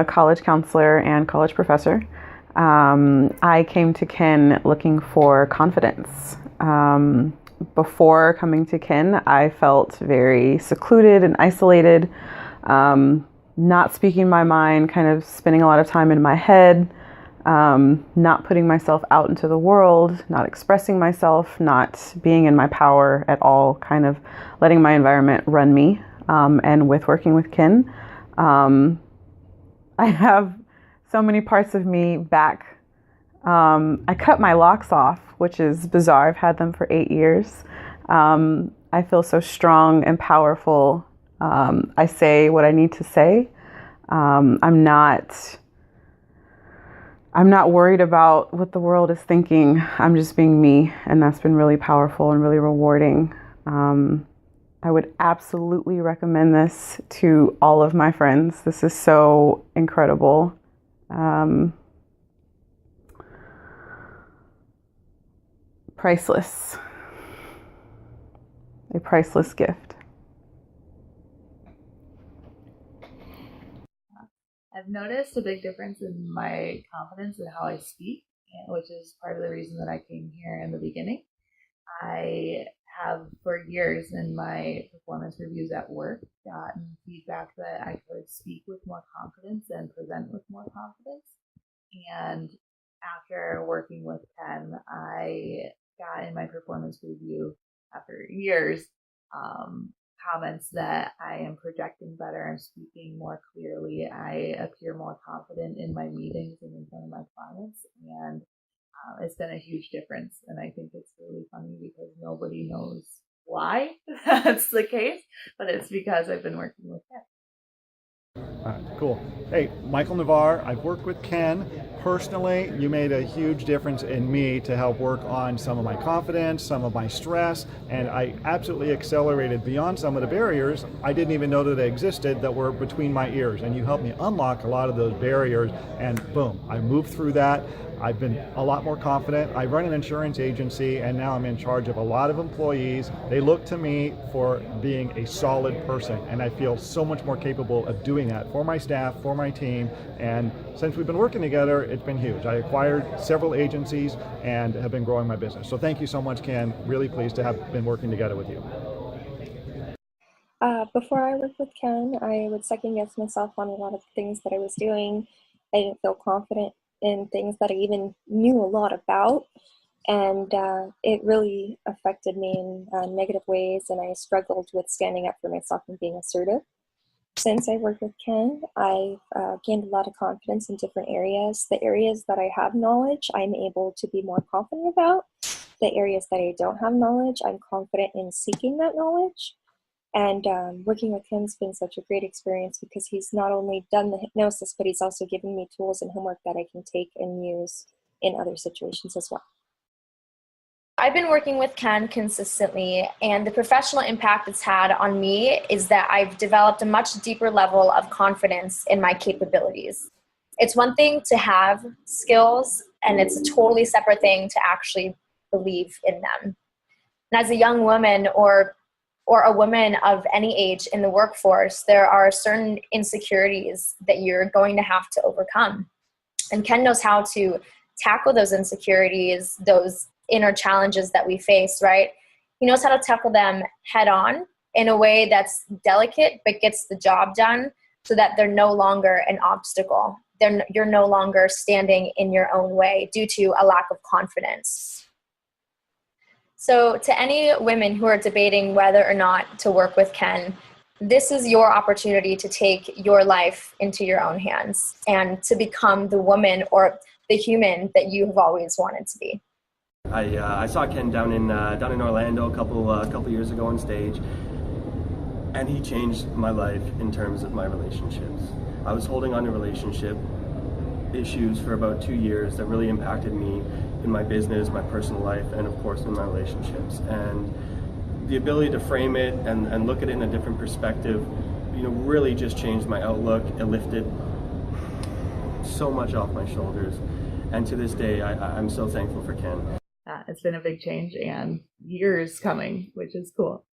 a college counselor and college professor. I came to Ken looking for confidence. Before coming to Ken, I felt very secluded and isolated, not speaking my mind, kind of spending a lot of time in my head, not putting myself out into the world, not expressing myself, not being in my power at all, kind of letting my environment run me. And with working with Ken, I have so many parts of me back. I cut my locks off, which is bizarre. I've had them for 8 years. I feel so strong and powerful. I say what I need to say. I'm not worried about what the world is thinking. I'm just being me, and that's been really powerful and really rewarding. I would absolutely recommend this to all of my friends. This is so incredible. Priceless. A priceless gift. I've noticed a big difference in my confidence and how I speak, which is part of the reason that I came here in the beginning. I have for years in my performance reviews at work gotten feedback that I could speak with more confidence and present with more confidence. And after working with Ken, I got in my performance review after years comments that I am projecting better, I'm speaking more clearly, I appear more confident in my meetings and in front of my clients, and it's been a huge difference. And I think it's really funny because nobody knows why that's the case, but it's because I've been working with Ken. Cool. Hey, Michael Navarre, I've worked with Ken. Personally, you made a huge difference in me to help work on some of my confidence, some of my stress, and I absolutely accelerated beyond some of the barriers I didn't even know that they existed that were between my ears. And you helped me unlock a lot of those barriers, and boom, I moved through that. I've been a lot more confident. I run an insurance agency, and now I'm in charge of a lot of employees. They look to me for being a solid person, and I feel so much more capable of doing that for my staff, for my team, and since we've been working together, it's been huge. I acquired several agencies and have been growing my business. So thank you so much, Ken. Really pleased to have been working together with you. Before I worked with Ken, I would second guess myself on a lot of things that I was doing. I didn't feel confident in things that I even knew a lot about, and it really affected me in negative ways, and I struggled with standing up for myself and being assertive. Since I worked with Ken, I've gained a lot of confidence in different areas. The areas that I have knowledge, I'm able to be more confident about. The areas that I don't have knowledge, I'm confident in seeking that knowledge. And working with him has been such a great experience because he's not only done the hypnosis, but he's also given me tools and homework that I can take and use in other situations as well. I've been working with Ken consistently, and the professional impact it's had on me is that I've developed a much deeper level of confidence in my capabilities. It's one thing to have skills, and it's a totally separate thing to actually believe in them. And as a young woman or a woman of any age in the workforce, there are certain insecurities that you're going to have to overcome. And Ken knows how to tackle those insecurities, those inner challenges that we face, right? He knows how to tackle them head on in a way that's delicate but gets the job done so that they're no longer an obstacle. You're no longer standing in your own way due to a lack of confidence. So to any women who are debating whether or not to work with Ken, this is your opportunity to take your life into your own hands and to become the woman or the human that you have always wanted to be. I saw Ken down in Orlando a couple years ago on stage, and he changed my life in terms of my relationships. I was holding on to relationship issues for about 2 years that really impacted me in my business, my personal life, and of course in my relationships. And the ability to frame it and look at it in a different perspective, really just changed my outlook. It lifted so much off my shoulders. And to this day, I'm so thankful for Ken. It's been a big change and years coming, which is cool.